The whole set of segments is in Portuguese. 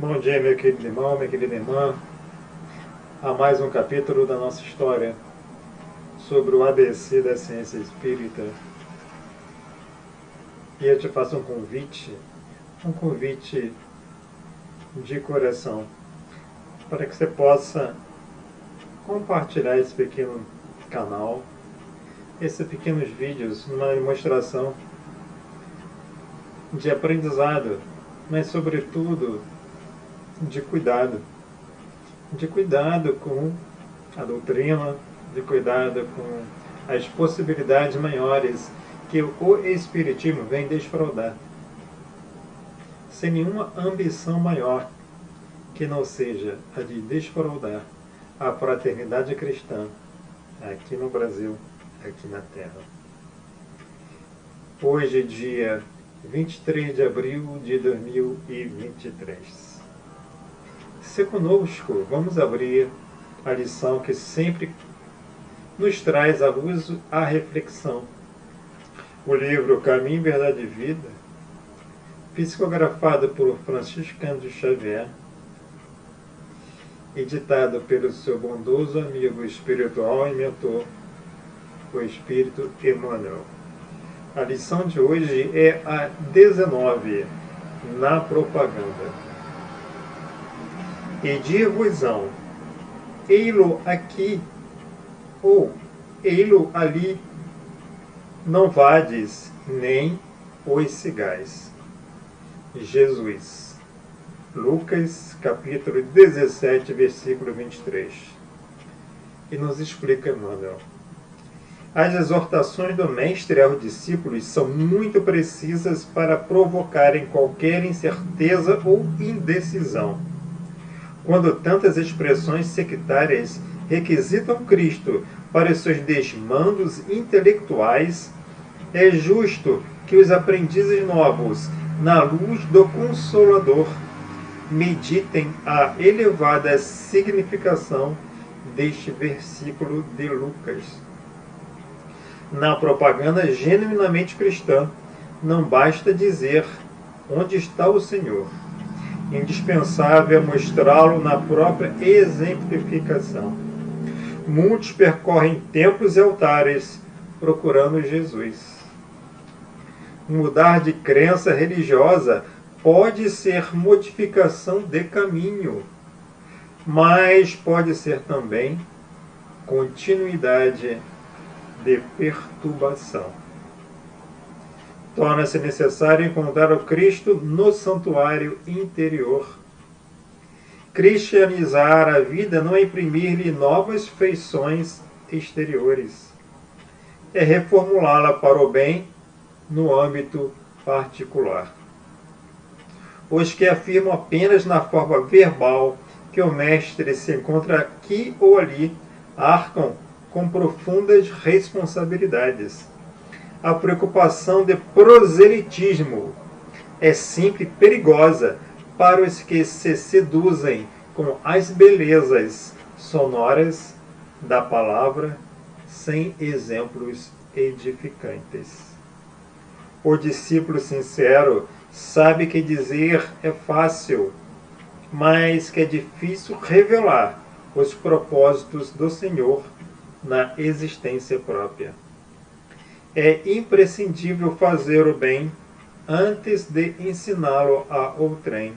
Bom dia, meu querido irmão, minha querida irmã, a mais um capítulo da nossa história sobre o ABC da ciência espírita. E eu te faço um convite de coração, para que você possa compartilhar esse pequeno canal, esses pequenos vídeos, numa demonstração de aprendizado, mas sobretudo de cuidado com a doutrina, de cuidado com as possibilidades maiores que o Espiritismo vem desfraudar, sem nenhuma ambição maior que não seja a de desfraudar a fraternidade cristã aqui no Brasil, aqui na Terra. Hoje, dia 23 de abril de 2023. Se conosco, vamos abrir a lição que sempre nos traz à luz a reflexão. O livro Caminho, Verdade e Vida, psicografado por Francisco Cândido Xavier, editado pelo seu bondoso amigo espiritual e mentor, o Espírito Emmanuel. A lição de hoje é a 19, na propaganda. E dir-vos-ão, ei-lo aqui, ou ei-lo ali, não vades, nem os sigais. Jesus. Lucas, capítulo 17, versículo 23. E nos explica Emmanuel. As exortações do Mestre aos discípulos são muito precisas para provocarem qualquer incerteza ou indecisão. Quando tantas expressões sectárias requisitam Cristo para os seus desmandos intelectuais, é justo que os aprendizes novos, na luz do Consolador, meditem a elevada significação deste versículo de Lucas. Na propaganda genuinamente cristã, não basta dizer onde está o Senhor. Indispensável é mostrá-lo na própria exemplificação. Muitos percorrem templos e altares procurando Jesus. Mudar de crença religiosa pode ser modificação de caminho, mas pode ser também continuidade de perturbação. Torna-se necessário encontrar o Cristo no santuário interior. Cristianizar a vida não é imprimir-lhe novas feições exteriores. É reformulá-la para o bem no âmbito particular. Os que afirmam apenas na forma verbal que o Mestre se encontra aqui ou ali, arcam com profundas responsabilidades. A preocupação de proselitismo é sempre perigosa para os que se seduzem com as belezas sonoras da palavra sem exemplos edificantes. O discípulo sincero sabe que dizer é fácil, mas que é difícil revelar os propósitos do Senhor na existência própria. É imprescindível fazer o bem antes de ensiná-lo a outrem,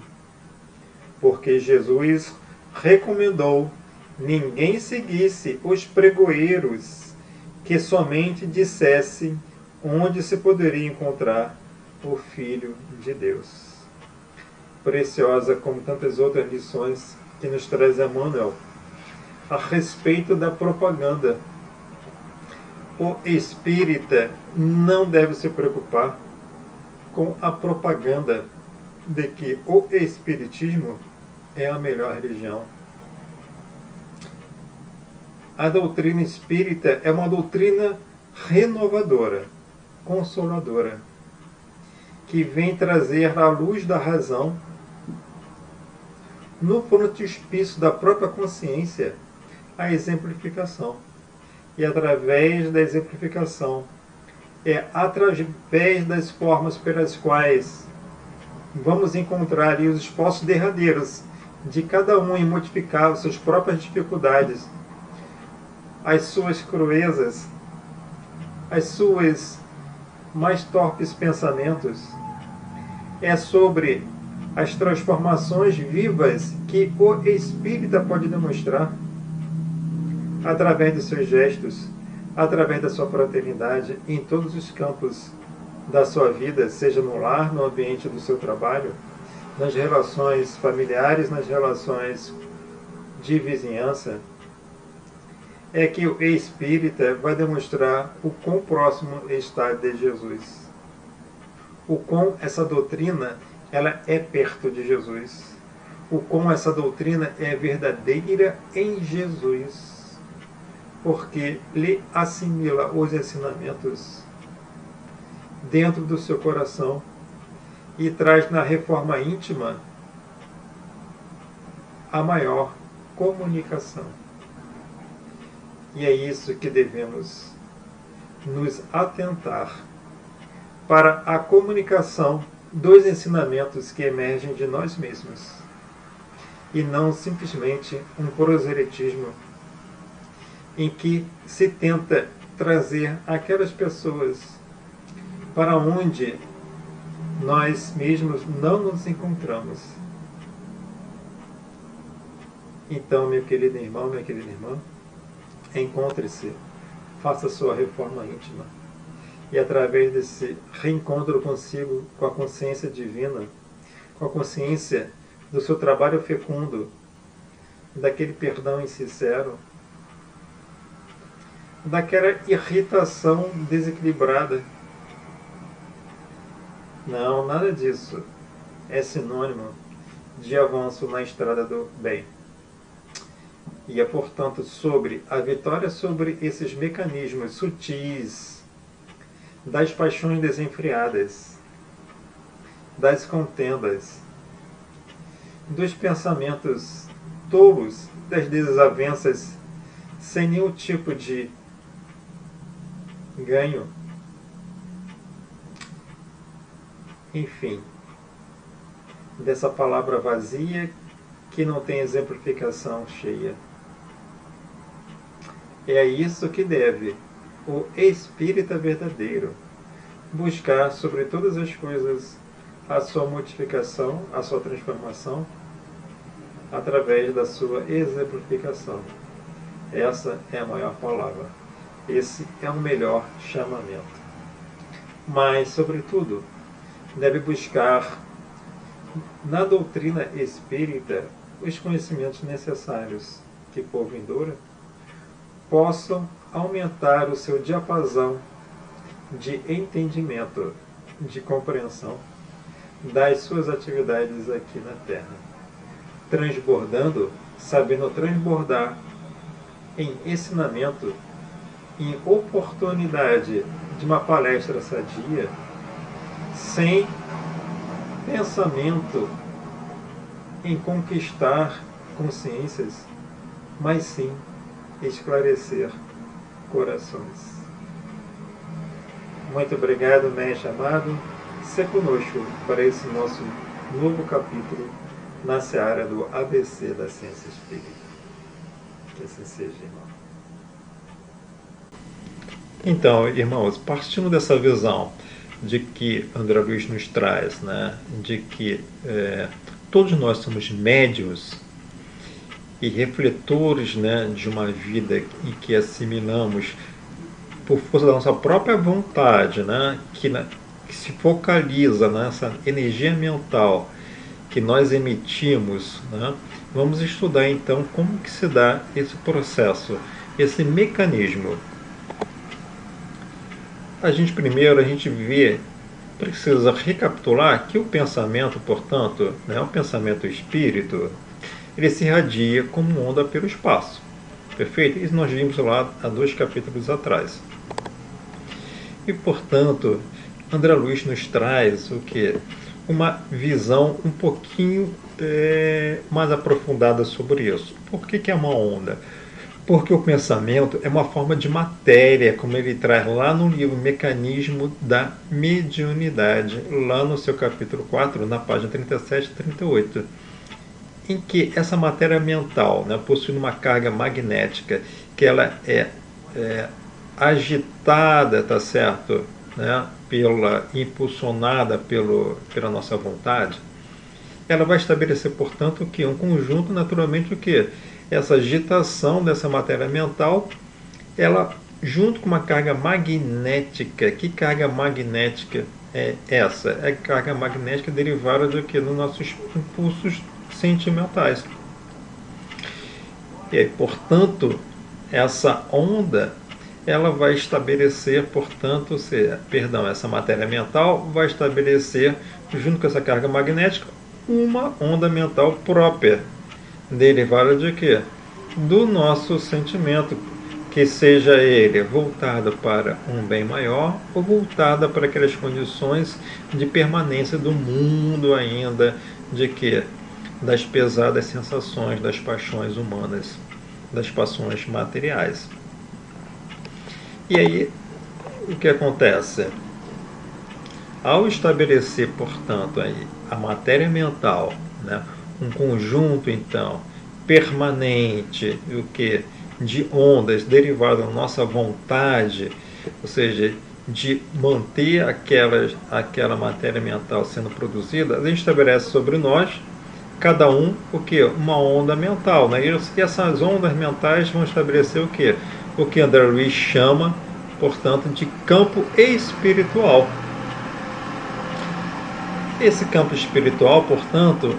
porque Jesus recomendou ninguém seguisse os pregoeiros que somente dissessem onde se poderia encontrar o Filho de Deus. Preciosa como tantas outras lições que nos traz Emmanuel a respeito da propaganda. O espírita não deve se preocupar com a propaganda de que o espiritismo é a melhor religião. A doutrina espírita é uma doutrina renovadora, consoladora, que vem trazer à luz da razão, no frontispício da própria consciência, a exemplificação. E através da exemplificação, através das formas pelas quais vamos encontrar aí os esforços derradeiros de cada um em modificar as suas próprias dificuldades, as suas cruezas, as suas mais torpes pensamentos. É sobre as transformações vivas que o espírita pode demonstrar através dos seus gestos, através da sua fraternidade, em todos os campos da sua vida, seja no lar, no ambiente do seu trabalho, nas relações familiares, nas relações de vizinhança. É que o espírita vai demonstrar o quão próximo está de Jesus, o quão essa doutrina ela é perto de Jesus, o quão essa doutrina é verdadeira em Jesus, porque lhe assimila os ensinamentos dentro do seu coração e traz na reforma íntima a maior comunicação. E é isso que devemos nos atentar para a comunicação dos ensinamentos que emergem de nós mesmos e não simplesmente um proselitismo em que se tenta trazer aquelas pessoas para onde nós mesmos não nos encontramos. Então, meu querido irmão, minha querida irmã, encontre-se, faça sua reforma íntima e através desse reencontro consigo, com a consciência divina, com a consciência do seu trabalho fecundo, daquele perdão insincero, daquela irritação desequilibrada. Não, nada disso é sinônimo de avanço na estrada do bem. E é, portanto, sobre a vitória sobre esses mecanismos sutis das paixões desenfreadas, das contendas, dos pensamentos tolos, das desavenças sem nenhum tipo de ganho. Enfim, dessa palavra vazia que não tem exemplificação cheia. É a isso que deve o espírita verdadeiro buscar sobre todas as coisas a sua modificação, a sua transformação, através da sua exemplificação. Essa é a maior palavra. Esse é o melhor chamamento. Mas, sobretudo, deve buscar na doutrina espírita os conhecimentos necessários que, por vindoura, possam aumentar o seu diapasão de entendimento, de compreensão das suas atividades aqui na Terra, transbordando, sabendo transbordar em ensinamento, em oportunidade de uma palestra sadia, sem pensamento em conquistar consciências, mas sim esclarecer corações. Muito obrigado, mestre amado. Se conosco para esse nosso novo capítulo na seara do ABC da Ciência Espírita. Que assim seja, irmão. Então, irmãos, partindo dessa visão de que André Luiz nos traz, né, de que todos nós somos médios e refletores, né, de uma vida em que assimilamos por força da nossa própria vontade, né, que se focaliza nessa energia mental que nós emitimos, né, vamos estudar então como que se dá esse processo, esse mecanismo. A gente precisa recapitular que o pensamento, portanto, né, o pensamento espírito, ele se irradia como onda pelo espaço. Perfeito? Isso nós vimos lá há 2 capítulos atrás. E, portanto, André Luiz nos traz o quê? Uma visão um pouquinho mais aprofundada sobre isso. Por que é uma onda? Porque o pensamento é uma forma de matéria, como ele traz lá no livro Mecanismo da Mediunidade, lá no seu capítulo 4, na página 37 e 38, em que essa matéria mental, né, possui uma carga magnética, que ela é agitada, tá certo? Né, impulsionada pela nossa vontade, ela vai estabelecer, portanto, o que? Um conjunto, naturalmente, o que? Essa agitação dessa matéria mental, ela, junto com uma carga magnética. Que carga magnética é essa? É carga magnética derivada do que? Dos nossos impulsos sentimentais. E, portanto, essa onda, ela vai estabelecer, portanto, essa matéria mental vai estabelecer, junto com essa carga magnética, uma onda mental própria, derivada de quê? Do nosso sentimento, que seja ele voltado para um bem maior ou voltado para aquelas condições de permanência do mundo ainda, de quê? Das pesadas sensações, das paixões humanas, das paixões materiais. E aí, o que acontece? Ao estabelecer, portanto, aí, a matéria mental, né, um conjunto, então, permanente, o que? De ondas derivadas da nossa vontade, ou seja, de manter aquela matéria mental sendo produzida, a gente estabelece sobre nós, cada um, o que? Uma onda mental. Né? E essas ondas mentais vão estabelecer o que? O que André Luiz chama, portanto, de campo espiritual. Esse campo espiritual, portanto,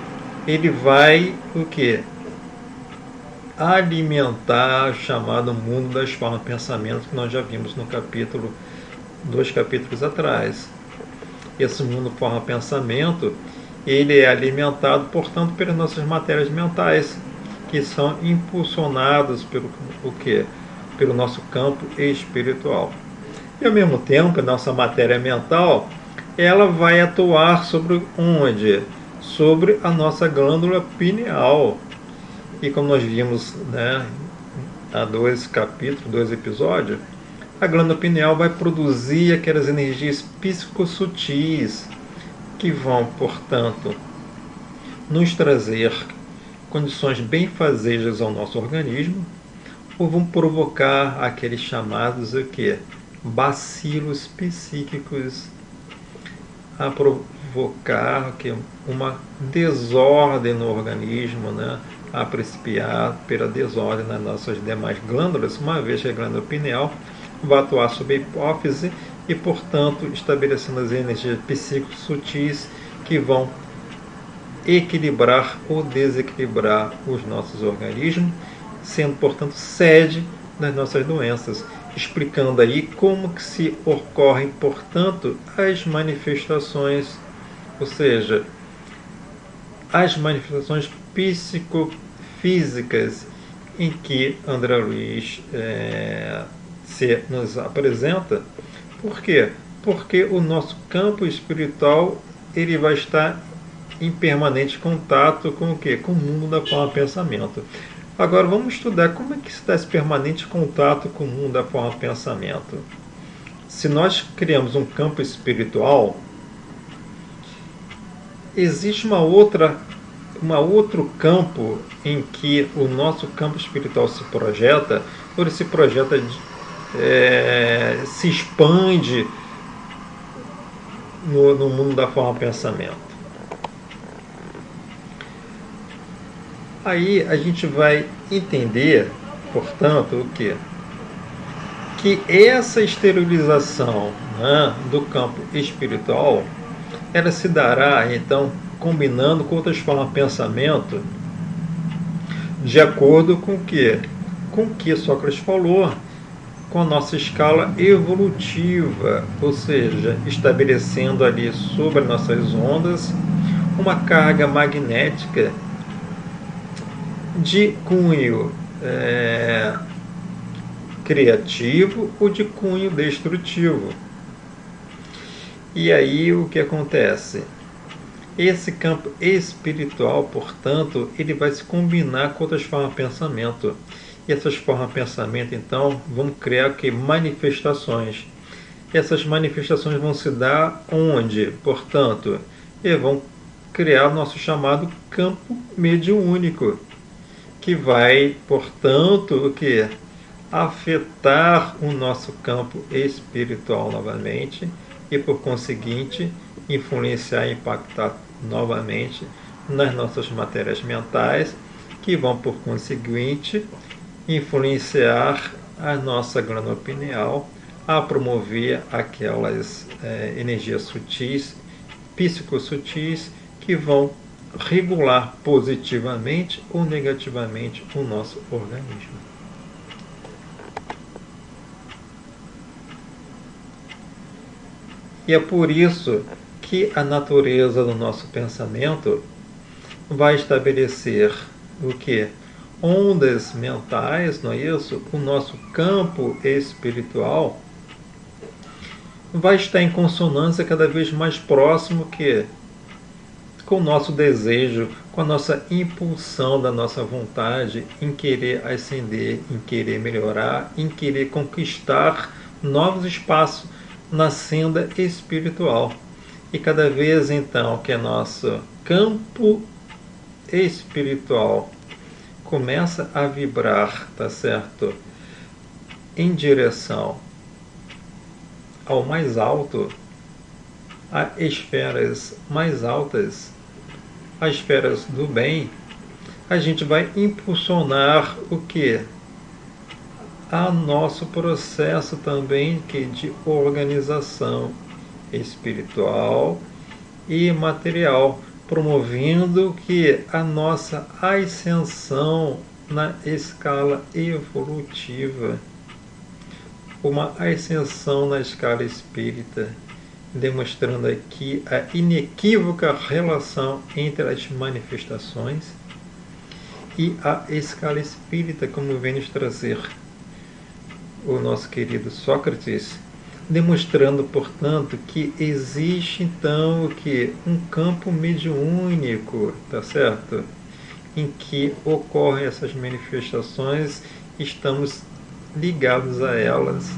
ele vai o que? Alimentar o chamado mundo das formas de pensamento que nós já vimos no capítulo, 2 capítulos atrás. Esse mundo forma pensamento, ele é alimentado, portanto, pelas nossas matérias mentais, que são impulsionadas pelo o quê? Pelo nosso campo espiritual. E ao mesmo tempo, a nossa matéria mental, ela vai atuar sobre onde? Sobre a nossa glândula pineal. E como nós vimos, né, há 2 capítulos, 2 episódios, a glândula pineal vai produzir aquelas energias psicossutis que vão, portanto, nos trazer condições benfazejas ao nosso organismo, ou vão provocar aqueles chamados o quê? Bacilos psíquicos, a provocar uma desordem no organismo, né? A principiar pela desordem nas nossas demais glândulas, uma vez que a glândula pineal vai atuar sobre a hipófise e, portanto, estabelecendo as energias psíquicas sutis que vão equilibrar ou desequilibrar os nossos organismos, sendo, portanto, sede das nossas doenças, explicando aí como que se ocorrem, portanto, as manifestações, ou seja, as manifestações psicofísicas em que André Luiz se nos apresenta. Por quê? Porque o nosso campo espiritual ele vai estar em permanente contato com o quê? Com o mundo da forma pensamento. Agora vamos estudar como é que se dá esse permanente contato com o mundo da forma pensamento. Se nós criamos um campo espiritual, existe um outro campo em que o nosso campo espiritual se projeta, ou ele se projeta, se expande no mundo da forma pensamento. Aí a gente vai entender, portanto, o quê? Que essa esterilização, né, do campo espiritual, ela se dará, então, combinando com outras formas de pensamento, de acordo com o que? Com o que Sócrates falou, com a nossa escala evolutiva, ou seja, estabelecendo ali sobre as nossas ondas uma carga magnética de cunho criativo ou de cunho destrutivo. E aí o que acontece? Esse campo espiritual, portanto, ele vai se combinar com outras formas de pensamento. E essas formas de pensamento, então, vão criar o que? Manifestações. Essas manifestações vão se dar onde? Portanto, e vão criar o nosso chamado campo mediúnico, que vai, portanto, o que? Afetar o nosso campo espiritual novamente e, por conseguinte, influenciar e impactar novamente nas nossas matérias mentais, que vão, por conseguinte, influenciar a nossa glândula pineal a promover aquelas energias sutis, psicossutis, que vão regular positivamente ou negativamente o nosso organismo. E é por isso que a natureza do nosso pensamento vai estabelecer o que? Ondas mentais, não é isso? O nosso campo espiritual vai estar em consonância cada vez mais próximo que com o nosso desejo, com a nossa impulsão da nossa vontade em querer ascender, em querer melhorar, em querer conquistar novos espaços na senda espiritual. E cada vez então que nosso campo espiritual começa a vibrar, tá certo? Em direção ao mais alto, a esferas mais altas, as esferas do bem, a gente vai impulsionar o que? A nosso processo também de organização espiritual e material, promovendo que a nossa ascensão na escala evolutiva, uma ascensão na escala espírita, demonstrando aqui a inequívoca relação entre as manifestações e a escala espírita, como vem nos trazer o nosso querido Sócrates, demonstrando, portanto, que existe então um campo mediúnico, tá certo? Em que ocorrem essas manifestações, estamos ligados a elas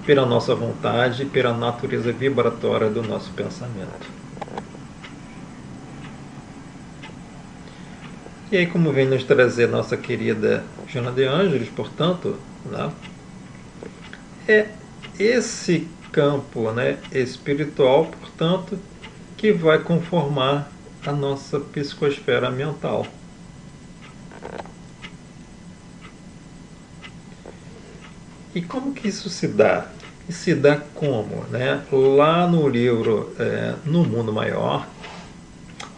pela nossa vontade, pela natureza vibratória do nosso pensamento. E aí, como vem nos trazer nossa querida Joana de Ângeles, portanto, né, é esse campo, né, espiritual, portanto, que vai conformar a nossa psicosfera mental. E como que isso se dá? E se dá como? Né? Lá no livro No Mundo Maior,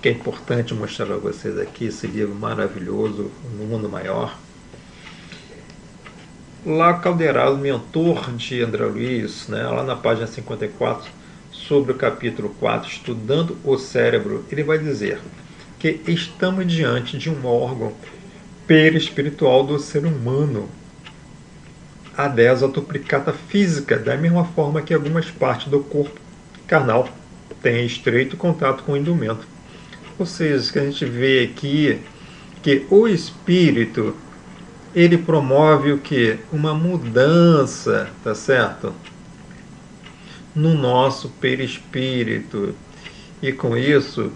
que é importante mostrar a vocês aqui, esse livro maravilhoso, No Mundo Maior, lá Calderaro, mentor de André Luiz, né, lá na página 54, sobre o capítulo 4, Estudando o Cérebro, ele vai dizer que estamos diante de um órgão perispiritual do ser humano, a 10 a duplicata física, da mesma forma que algumas partes do corpo carnal têm estreito contato com o indumento. Ou seja, que a gente vê aqui que o espírito, ele promove o que? Uma mudança, tá certo? No nosso perispírito. E com isso,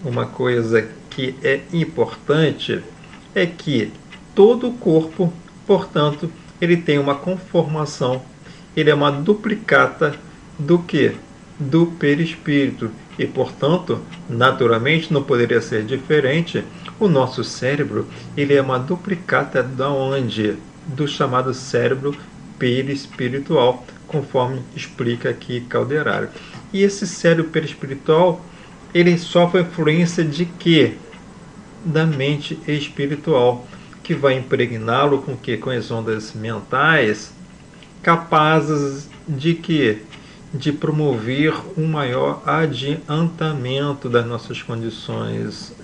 uma coisa que é importante é que todo o corpo, portanto, ele tem uma conformação, ele é uma duplicata do que? Do perispírito. E, portanto, naturalmente, não poderia ser diferente, o nosso cérebro, ele é uma duplicata da onde? Do chamado cérebro perispiritual, conforme explica aqui Calderaro. E esse cérebro perispiritual, ele sofre a influência de quê? Da mente espiritual, que vai impregná-lo com que? Com as ondas mentais capazes de que? De promover um maior adiantamento das nossas condições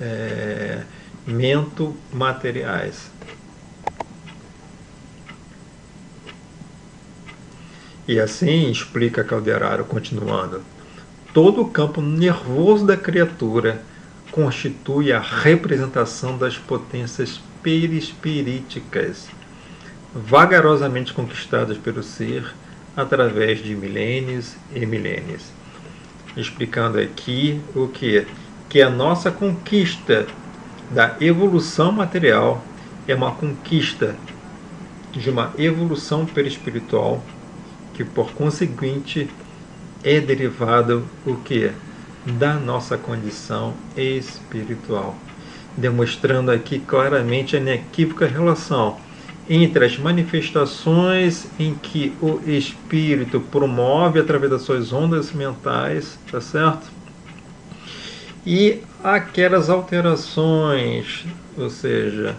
mento-materiais. E assim explica Calderaro, continuando, todo o campo nervoso da criatura constitui a representação das potências perispiríticas, vagarosamente conquistadas pelo ser através de milênios e milênios. Explicando aqui o que? Que a nossa conquista da evolução material é uma conquista de uma evolução perispiritual que, por conseguinte, é derivado o que? Da nossa condição espiritual. Demonstrando aqui claramente a inequívoca relação entre as manifestações em que o espírito promove através das suas ondas mentais, tá certo? E aquelas alterações, ou seja,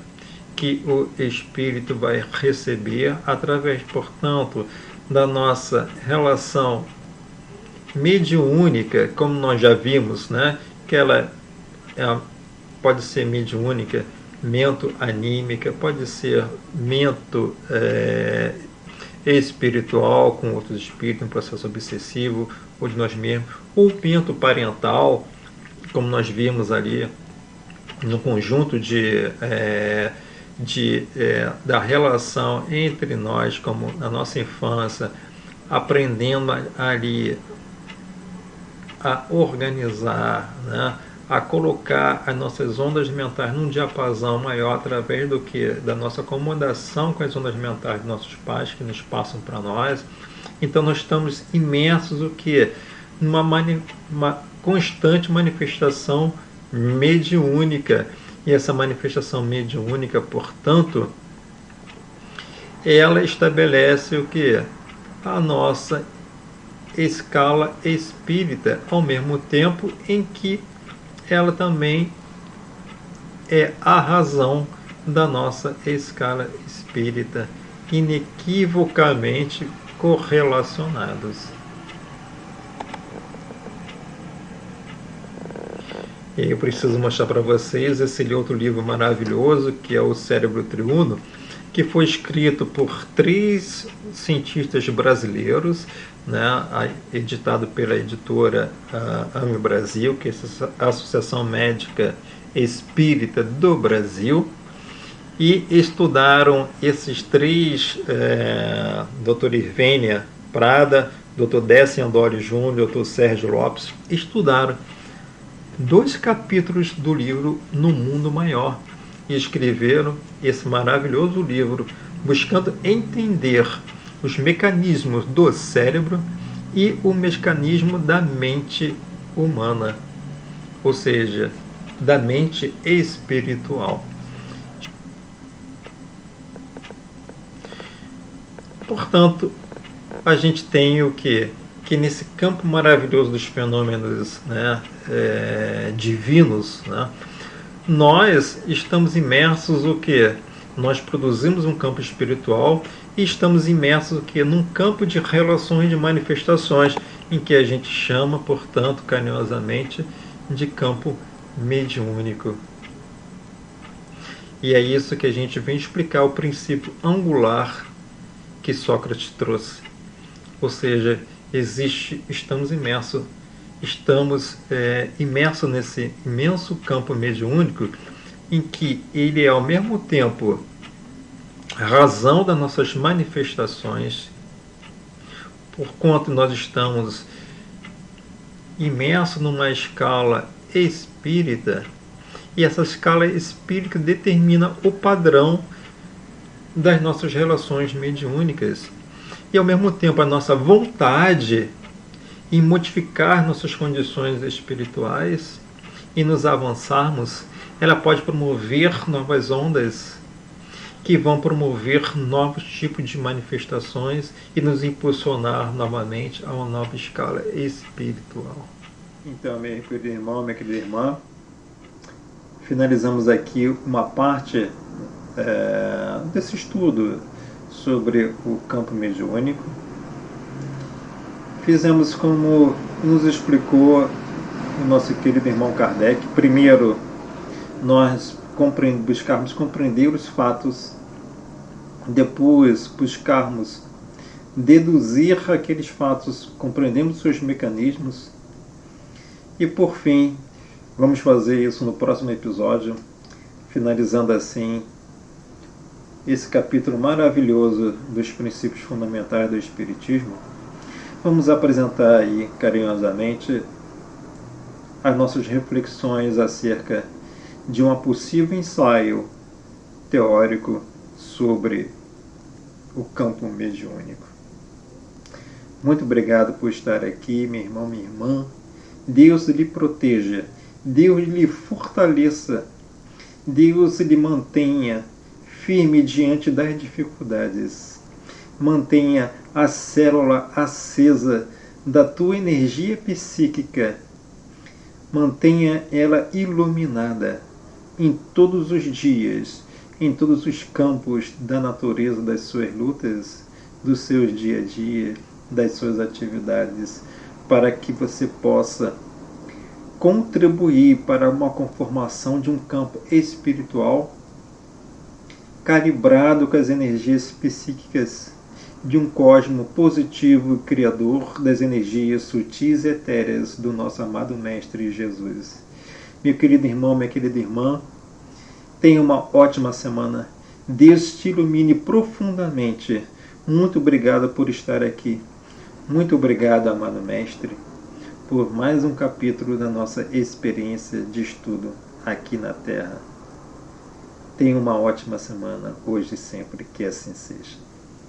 que o espírito vai receber através, portanto, da nossa relação mediúnica, como nós já vimos, né? Que ela pode ser mediúnica, mento-anímica, pode ser mento espiritual com outros espíritos, um processo obsessivo, ou de nós mesmos, ou mento parental, como nós vimos ali no conjunto da relação entre nós, como na nossa infância, aprendendo ali a organizar, né? A colocar as nossas ondas mentais num diapasão maior através do que da nossa acomodação com as ondas mentais dos nossos pais que nos passam para nós. Então nós estamos imersos o que numa constante manifestação mediúnica, e essa manifestação mediúnica, portanto, ela estabelece o que? A nossa escala espírita, ao mesmo tempo em que ela também é a razão da nossa escala espírita, inequivocamente correlacionados. E aí eu preciso mostrar para vocês esse outro livro maravilhoso, que é o Cérebro Triuno, que foi escrito por 3 cientistas brasileiros, né, editado pela editora AME Brasil, que é a Associação Médica Espírita do Brasil, e estudaram esses 3, Dr. Irvênia Prada, Dr. Décio Andoli Júnior, Dr. Sérgio Lopes, estudaram 2 capítulos do livro No Mundo Maior e escreveram esse maravilhoso livro buscando entender os mecanismos do cérebro e o mecanismo da mente humana, ou seja, da mente espiritual. Portanto, a gente tem o que? Que nesse campo maravilhoso dos fenômenos, né, divinos, né, nós estamos imersos o que? Nós produzimos um campo espiritual e estamos imersos o que? Num campo de relações, de manifestações, em que a gente chama, portanto, carinhosamente, de campo mediúnico. E é isso que a gente vem explicar o princípio angular que Sócrates trouxe. Ou seja, estamos imersos nesse imenso campo mediúnico, em que ele é ao mesmo tempo a razão das nossas manifestações, porquanto nós estamos imersos numa escala espírita, e essa escala espírita determina o padrão das nossas relações mediúnicas, e ao mesmo tempo a nossa vontade em modificar nossas condições espirituais e nos avançarmos, ela pode promover novas ondas que vão promover novos tipos de manifestações e nos impulsionar novamente a uma nova escala espiritual. Então, meu querido irmão, minha querida irmã, finalizamos aqui uma parte desse estudo sobre o campo mediúnico. Fizemos como nos explicou o nosso querido irmão Kardec. Primeiro, nós buscarmos compreender os fatos, depois buscarmos deduzir aqueles fatos, compreendemos seus mecanismos, e por fim, vamos fazer isso no próximo episódio, finalizando assim esse capítulo maravilhoso dos princípios fundamentais do Espiritismo, vamos apresentar aí carinhosamente as nossas reflexões acerca de um possível ensaio teórico sobre o campo mediúnico. Muito obrigado por estar aqui, meu irmão, minha irmã. Deus lhe proteja, Deus lhe fortaleça, Deus lhe mantenha firme diante das dificuldades. Mantenha a célula acesa da tua energia psíquica. Mantenha ela iluminada em todos os dias, em todos os campos da natureza, das suas lutas, dos seus dia a dia, das suas atividades, para que você possa contribuir para uma conformação de um campo espiritual calibrado com as energias psíquicas de um cosmo positivo criador das energias sutis e etéreas do nosso amado Mestre Jesus. Meu querido irmão, minha querida irmã, tenha uma ótima semana. Deus te ilumine profundamente. Muito obrigado por estar aqui. Muito obrigado, amado Mestre, por mais um capítulo da nossa experiência de estudo aqui na Terra. Tenha uma ótima semana, hoje e sempre, que assim seja.